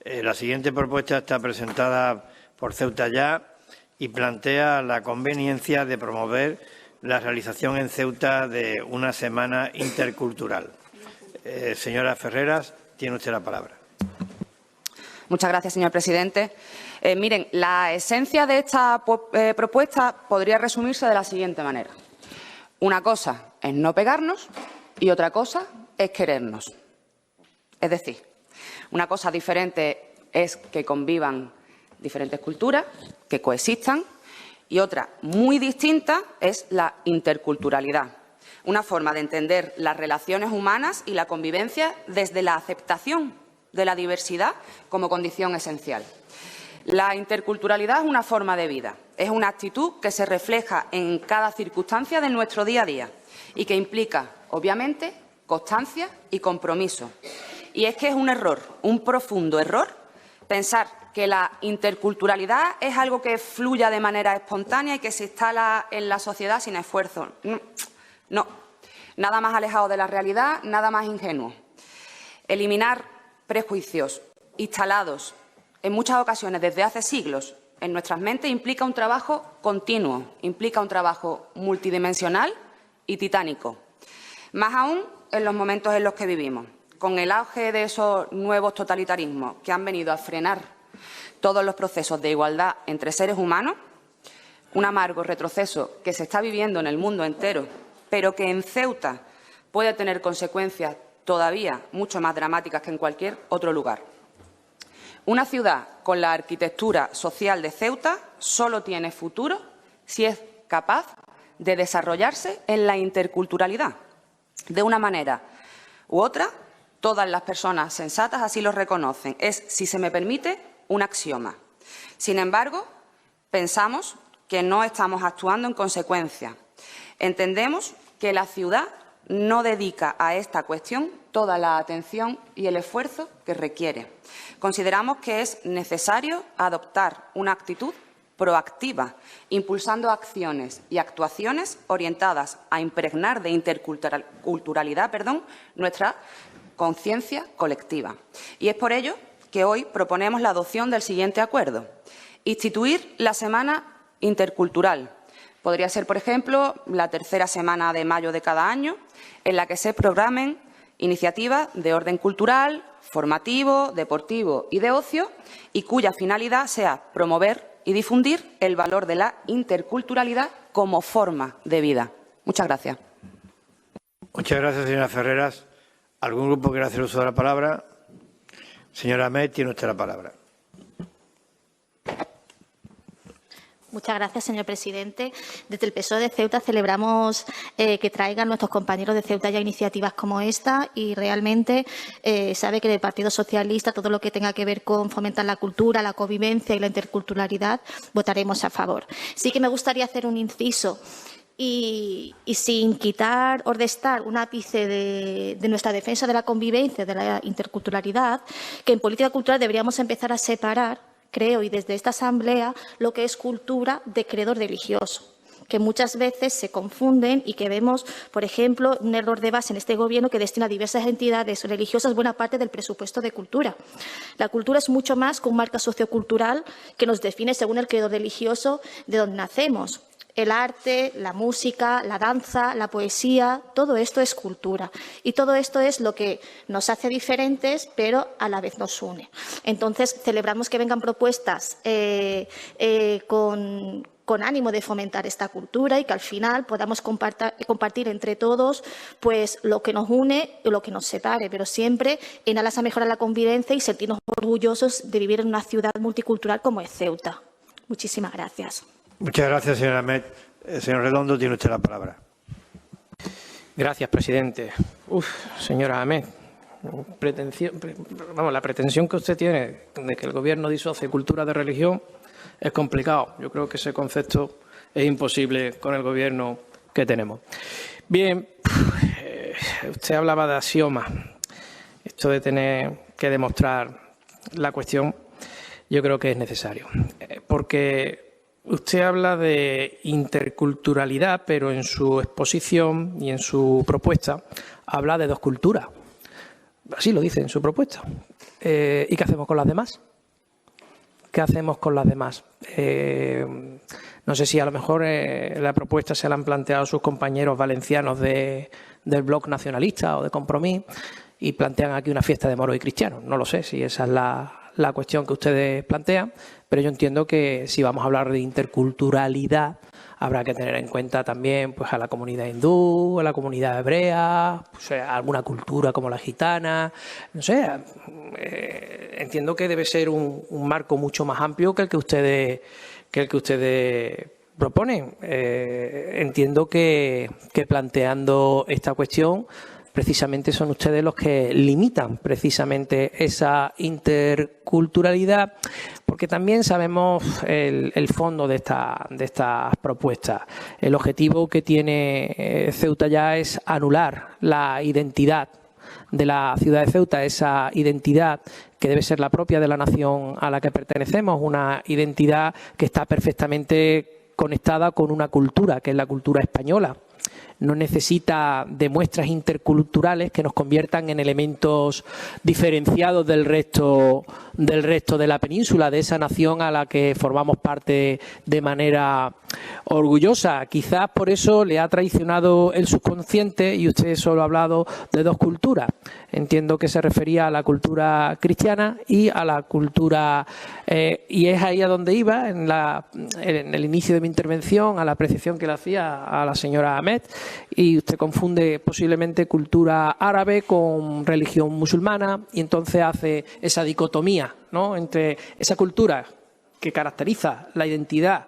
La siguiente propuesta está presentada por Ceuta Ya y plantea la conveniencia de promover la realización en Ceuta de una semana intercultural. Señora Ferreras, tiene usted la palabra. Muchas gracias, señor presidente. Miren, la esencia de esta propuesta podría resumirse de la siguiente manera. Una cosa es no pegarnos y otra cosa es querernos. Es decir, una cosa diferente es que convivan diferentes culturas, que coexistan, y otra muy distinta es la interculturalidad. Una forma de entender las relaciones humanas y la convivencia desde la aceptación de la diversidad como condición esencial. La interculturalidad es una forma de vida, es una actitud que se refleja en cada circunstancia de nuestro día a día y que implica, obviamente, constancia y compromiso. Y es que es un error, un profundo error, pensar que la interculturalidad es algo que fluya de manera espontánea y que se instala en la sociedad sin esfuerzo. No, nada más alejado de la realidad, nada más ingenuo. Eliminar prejuicios instalados en muchas ocasiones desde hace siglos en nuestras mentes implica un trabajo continuo, implica un trabajo multidimensional y titánico. Más aún en los momentos en los que vivimos, con el auge de esos nuevos totalitarismos que han venido a frenar todos los procesos de igualdad entre seres humanos, un amargo retroceso que se está viviendo en el mundo entero, pero que en Ceuta puede tener consecuencias todavía mucho más dramáticas que en cualquier otro lugar. Una ciudad con la arquitectura social de Ceuta solo tiene futuro si es capaz de desarrollarse en la interculturalidad. De una manera u otra, todas las personas sensatas así lo reconocen. Es, si se me permite, un axioma. Sin embargo, pensamos que no estamos actuando en consecuencia. Entendemos que la ciudad no dedica a esta cuestión toda la atención y el esfuerzo que requiere. Consideramos que es necesario adoptar una actitud proactiva, impulsando acciones y actuaciones orientadas a impregnar de interculturalidad nuestra conciencia colectiva. Y es por ello que hoy proponemos la adopción del siguiente acuerdo. Instituir la Semana Intercultural. Podría ser, por ejemplo, la tercera semana de mayo de cada año, en la que se programen iniciativas de orden cultural, formativo, deportivo y de ocio, y cuya finalidad sea promover y difundir el valor de la interculturalidad como forma de vida. Muchas gracias. Muchas gracias, señora Ferreras. ¿Algún grupo quiere hacer uso de la palabra? Señora Ahmed, tiene usted la palabra. Muchas gracias, señor presidente. Desde el PSOE de Ceuta celebramos que traigan nuestros compañeros de Ceuta ya iniciativas como esta y realmente sabe que del Partido Socialista todo lo que tenga que ver con fomentar la cultura, la convivencia y la interculturalidad votaremos a favor. Sí que me gustaría hacer un inciso y sin quitar o restar un ápice de nuestra defensa de la convivencia, de la interculturalidad, que en política cultural deberíamos empezar a separar, creo, y desde esta Asamblea, lo que es cultura de credo religioso, que muchas veces se confunden y que vemos, por ejemplo, un error de base en este Gobierno que destina a diversas entidades religiosas buena parte del presupuesto de cultura. La cultura es mucho más que un marco sociocultural que nos define según el credo religioso de donde nacemos. El arte, la música, la danza, la poesía, todo esto es cultura. Y todo esto es lo que nos hace diferentes, pero a la vez nos une. Entonces, celebramos que vengan propuestas con ánimo de fomentar esta cultura y que al final podamos compartir entre todos pues, lo que nos une y lo que nos separe, pero siempre en aras a mejorar la convivencia y sentirnos orgullosos de vivir en una ciudad multicultural como es Ceuta. Muchísimas gracias. Muchas gracias, señora Ahmed. Señor Redondo, tiene usted la palabra. Gracias, presidente. Señora Ahmed, la pretensión que usted tiene de que el Gobierno disocie cultura de religión es complicado. Yo creo que ese concepto es imposible con el Gobierno que tenemos. Bien, usted hablaba de axiomas. Esto de tener que demostrar la cuestión, yo creo que es necesario. Porque usted habla de interculturalidad, pero en su exposición y en su propuesta habla de dos culturas. Así lo dice en su propuesta. ¿Y qué hacemos con las demás? ¿Qué hacemos con las demás? No sé si a lo mejor la propuesta se la han planteado sus compañeros valencianos del Bloc Nacionalista o de Compromís y plantean aquí una fiesta de moros y cristianos. No lo sé si esa es la cuestión que ustedes plantean, pero yo entiendo que si vamos a hablar de interculturalidad habrá que tener en cuenta también pues, a la comunidad hindú, a la comunidad hebrea, pues, a alguna cultura como la gitana. No sé, entiendo que debe ser un marco mucho más amplio que el que ustedes proponen. Entiendo que planteando esta cuestión precisamente son ustedes los que limitan precisamente esa interculturalidad, porque también sabemos el fondo de estas propuestas. El objetivo que tiene Ceuta ya es anular la identidad de la ciudad de Ceuta, esa identidad que debe ser la propia de la nación a la que pertenecemos, una identidad que está perfectamente conectada con una cultura, que es la cultura española. No necesita de muestras interculturales que nos conviertan en elementos diferenciados del resto de la península, de esa nación a la que formamos parte de manera orgullosa. Quizás por eso le ha traicionado el subconsciente y usted solo ha hablado de dos culturas. Entiendo que se refería a la cultura cristiana y a la cultura... y es ahí a donde iba, en el inicio de mi intervención, a la apreciación que le hacía a la señora Ahmed, y usted confunde posiblemente cultura árabe con religión musulmana y entonces hace esa dicotomía, ¿no?, entre esa cultura que caracteriza la identidad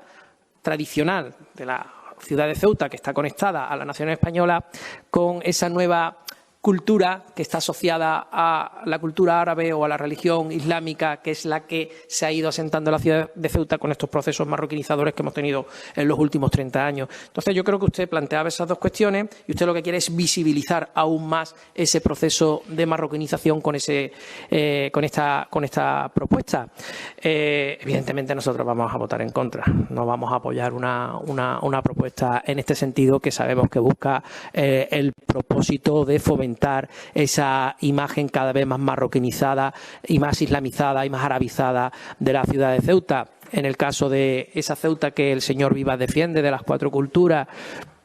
tradicional de la ciudad de Ceuta, que está conectada a la nación española, con esa nueva cultura que está asociada a la cultura árabe o a la religión islámica, que es la que se ha ido asentando en la ciudad de Ceuta con estos procesos marroquinizadores que hemos tenido en los últimos 30 años. Entonces yo creo que usted planteaba esas dos cuestiones y usted lo que quiere es visibilizar aún más ese proceso de marroquinización con esta propuesta. Evidentemente nosotros vamos a votar en contra, no vamos a apoyar una propuesta en este sentido que sabemos que busca el propósito de fomentar esa imagen cada vez más marroquinizada y más islamizada y más arabizada de la ciudad de Ceuta. En el caso de esa Ceuta que el señor Vivas defiende, de las 4 culturas,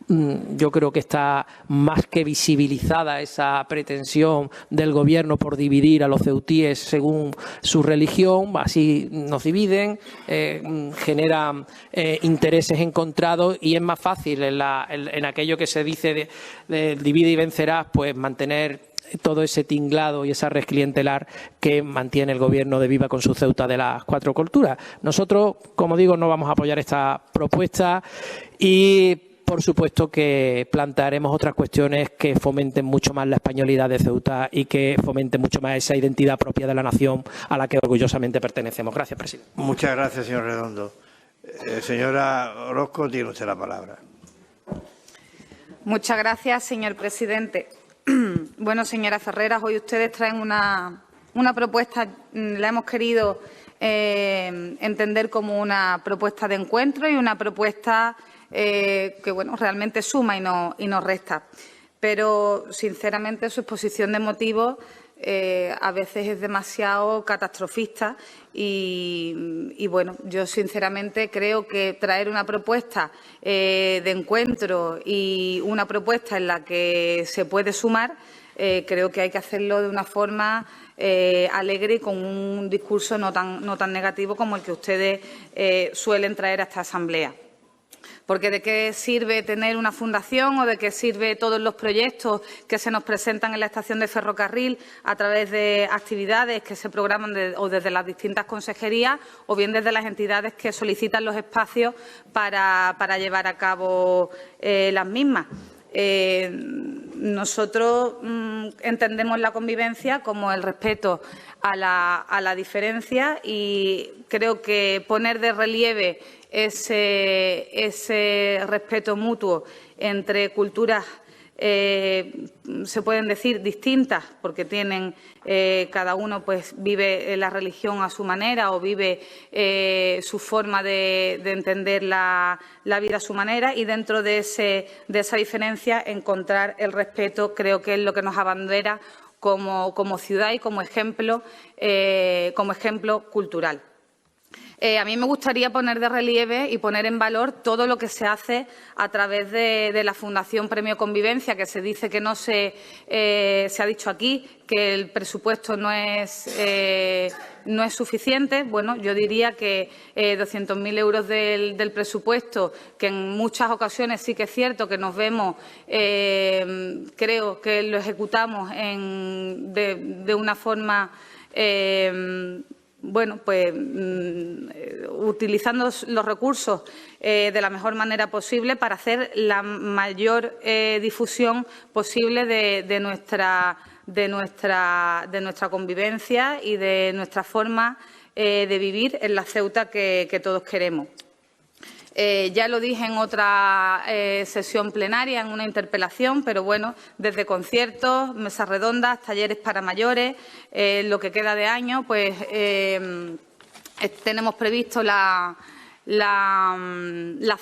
yo creo que está más que visibilizada esa pretensión del gobierno por dividir a los ceutíes según su religión. Así nos dividen, generan intereses encontrados y es más fácil en aquello que se dice de divide y vencerás, pues mantener todo ese tinglado y esa red clientelar que mantiene el gobierno de Viva con su Ceuta de las 4 culturas. Nosotros, como digo, no vamos a apoyar esta propuesta y por supuesto que plantearemos otras cuestiones que fomenten mucho más la españolidad de Ceuta y que fomenten mucho más esa identidad propia de la nación a la que orgullosamente pertenecemos. Gracias, presidente. Muchas gracias, señor Redondo. Señora Orozco, tiene usted la palabra. Muchas gracias, señor presidente. Bueno, señora Ferreras, hoy ustedes traen una propuesta, la hemos querido entender como una propuesta de encuentro y una propuesta que bueno, realmente suma y no resta. Pero, sinceramente, su exposición de motivos a veces es demasiado catastrofista y bueno, yo sinceramente creo que traer una propuesta de encuentro y una propuesta en la que se puede sumar, creo que hay que hacerlo de una forma alegre y con un discurso no tan negativo como el que ustedes suelen traer a esta asamblea. Porque ¿de qué sirve tener una fundación o de qué sirve todos los proyectos que se nos presentan en la estación de ferrocarril a través de actividades que se programan o desde las distintas consejerías o bien desde las entidades que solicitan los espacios para llevar a cabo las mismas? Nosotros entendemos la convivencia como el respeto a la diferencia y creo que poner de relieve ese respeto mutuo entre culturas se pueden decir distintas porque tienen cada uno pues vive la religión a su manera o vive su forma de entender la vida a su manera y dentro de esa diferencia encontrar el respeto creo que es lo que nos abandera como ciudad y como ejemplo cultural. A mí me gustaría poner de relieve y poner en valor todo lo que se hace a través de la Fundación Premio Convivencia, que se dice que no se ha dicho aquí que el presupuesto no es suficiente. Bueno, yo diría que 200.000 euros del presupuesto, que en muchas ocasiones sí que es cierto que nos vemos, creo que lo ejecutamos de una forma bueno, pues utilizando los recursos de la mejor manera posible para hacer la mayor difusión posible de nuestra convivencia y de nuestra forma de vivir en la Ceuta que todos queremos. Ya lo dije en otra sesión plenaria, en una interpelación, pero bueno, desde conciertos, mesas redondas, talleres para mayores, lo que queda de año, pues tenemos previsto la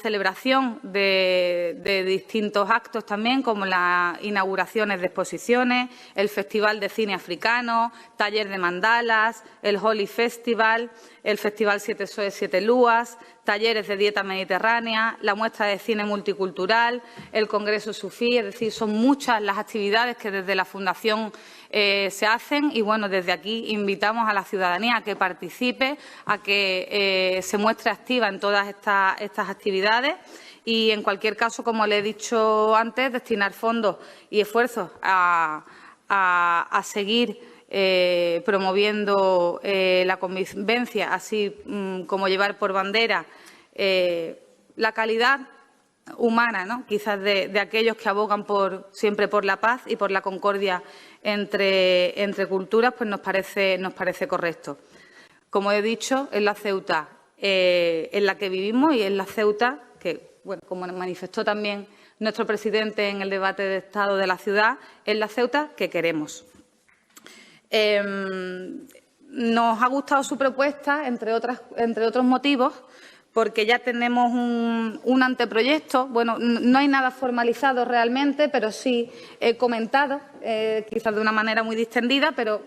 celebración de distintos actos también, como las inauguraciones de exposiciones, el Festival de Cine Africano, taller de mandalas, el Holy Festival, el Festival 7 Soes, 7 Luas, talleres de dieta mediterránea, la muestra de cine multicultural, el Congreso Sufí, es decir, son muchas las actividades que desde la Fundación se hacen y, bueno, desde aquí invitamos a la ciudadanía a que participe, a que se muestre activa en todas estas actividades y, en cualquier caso, como le he dicho antes, destinar fondos y esfuerzos a seguir promoviendo la convivencia, así como llevar por bandera la calidad humana, ¿no? Quizás de aquellos que abogan siempre por la paz y por la concordia entre culturas, pues nos parece correcto. Como he dicho, es la Ceuta en la que vivimos y es la Ceuta que, bueno, como manifestó también nuestro presidente en el debate de Estado de la ciudad, es la Ceuta que queremos. Nos ha gustado su propuesta, entre otros motivos, porque ya tenemos un anteproyecto. Bueno, no hay nada formalizado realmente, pero sí he comentado, quizás de una manera muy distendida, pero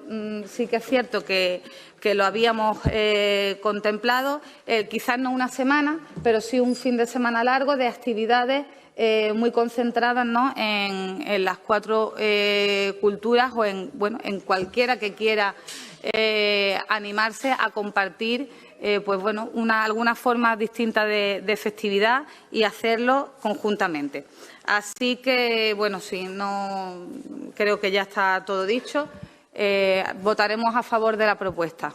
sí que es cierto que lo habíamos contemplado, quizás no una semana, pero sí un fin de semana largo de actividades muy concentradas, ¿no?, en las 4 culturas o en cualquiera que quiera animarse a compartir pues bueno, alguna forma distinta de festividad y hacerlo conjuntamente. Así que, bueno, sí, no creo que ya está todo dicho. Votaremos a favor de la propuesta.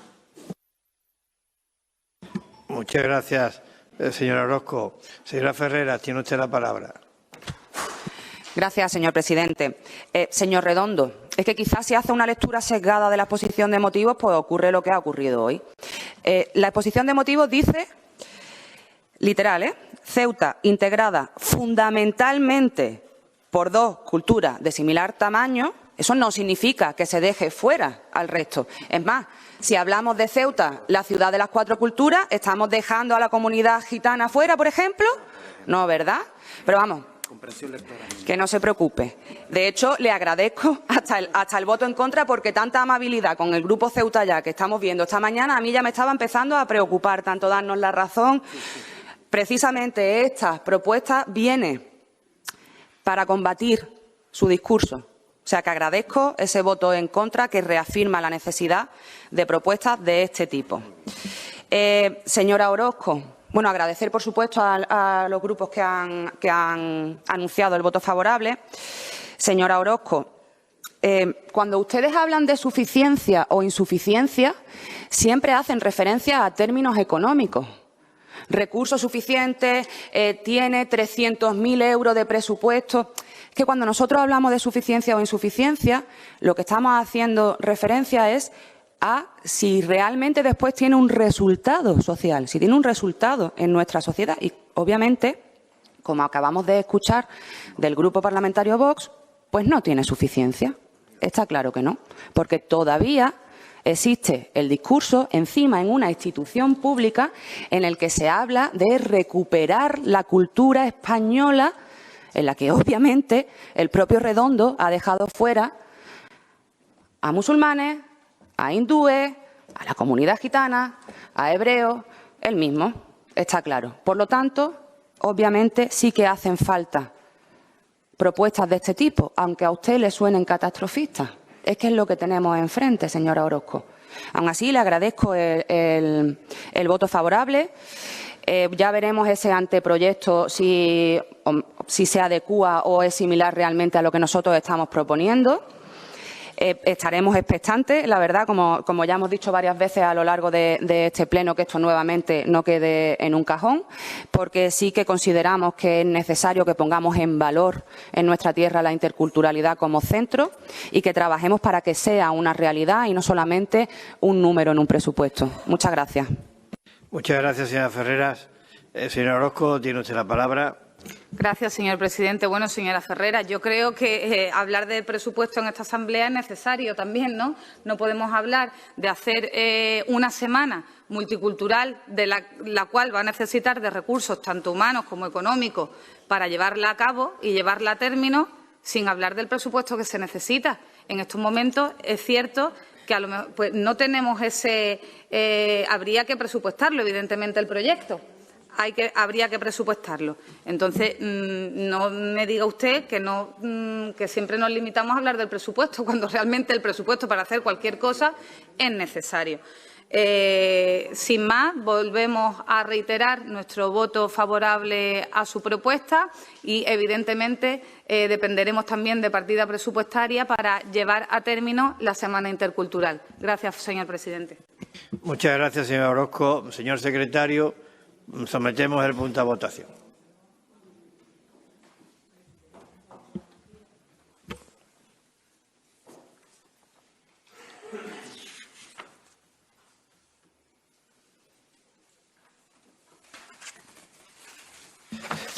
Muchas gracias, señora Orozco. Señora Ferreras, tiene usted la palabra. Gracias, señor presidente. Señor Redondo, es que quizás si hace una lectura sesgada de la exposición de motivos, pues ocurre lo que ha ocurrido hoy. La exposición de motivos dice, literal, Ceuta integrada fundamentalmente por 2 culturas de similar tamaño. Eso no significa que se deje fuera al resto. Es más, si hablamos de Ceuta, la ciudad de las 4 culturas, ¿estamos dejando a la comunidad gitana fuera, por ejemplo? No, ¿verdad? Pero vamos, que no se preocupe. De hecho, le agradezco hasta el voto en contra, porque tanta amabilidad con el Grupo Ceuta Ya que estamos viendo esta mañana, a mí ya me estaba empezando a preocupar, tanto darnos la razón. Precisamente esta propuesta viene para combatir su discurso. O sea, que agradezco ese voto en contra que reafirma la necesidad de propuestas de este tipo. Señora Orozco, bueno, agradecer, por supuesto, a los grupos que han anunciado el voto favorable. Señora Orozco, cuando ustedes hablan de suficiencia o insuficiencia, siempre hacen referencia a términos económicos. Recursos suficientes, tiene 300.000 euros de presupuesto. Es que cuando nosotros hablamos de suficiencia o insuficiencia, lo que estamos haciendo referencia es a si realmente después tiene un resultado social, si tiene un resultado en nuestra sociedad. Y, obviamente, como acabamos de escuchar del Grupo Parlamentario Vox, pues no tiene suficiencia. Está claro que no, porque todavía existe el discurso encima en una institución pública en el que se habla de recuperar la cultura española, en la que obviamente el propio Redondo ha dejado fuera a musulmanes, a hindúes, a la comunidad gitana, a hebreos, el mismo, está claro. Por lo tanto, obviamente sí que hacen falta propuestas de este tipo, aunque a usted le suenen catastrofistas. Es que es lo que tenemos enfrente, señora Orozco. Aún así, le agradezco el voto favorable. Ya veremos ese anteproyecto si se adecúa o es similar realmente a lo que nosotros estamos proponiendo. Estaremos expectantes, la verdad, como ya hemos dicho varias veces a lo largo de este pleno, que esto nuevamente no quede en un cajón, porque sí que consideramos que es necesario que pongamos en valor en nuestra tierra la interculturalidad como centro y que trabajemos para que sea una realidad y no solamente un número en un presupuesto. Muchas gracias. Muchas gracias, señora Ferreras. Señora Orozco, tiene usted la palabra. Gracias, señor presidente. Bueno, señora Ferreras, yo creo que hablar del presupuesto en esta Asamblea es necesario también, ¿no? No podemos hablar de hacer una semana multicultural de la cual va a necesitar de recursos tanto humanos como económicos para llevarla a cabo y llevarla a término sin hablar del presupuesto que se necesita. En estos momentos es cierto que a lo mejor pues, no tenemos ese... habría que presupuestarlo, evidentemente, el proyecto. Habría que presupuestarlo. Entonces, no me diga usted que siempre nos limitamos a hablar del presupuesto, cuando realmente el presupuesto para hacer cualquier cosa es necesario. Sin más, volvemos a reiterar nuestro voto favorable a su propuesta y, evidentemente, dependeremos también de partida presupuestaria para llevar a término la Semana Intercultural. Gracias, señor presidente. Muchas gracias, señora Orozco. Señor secretario, sometemos el punto a votación.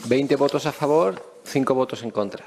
¿20 votos a favor, 5 votos en contra?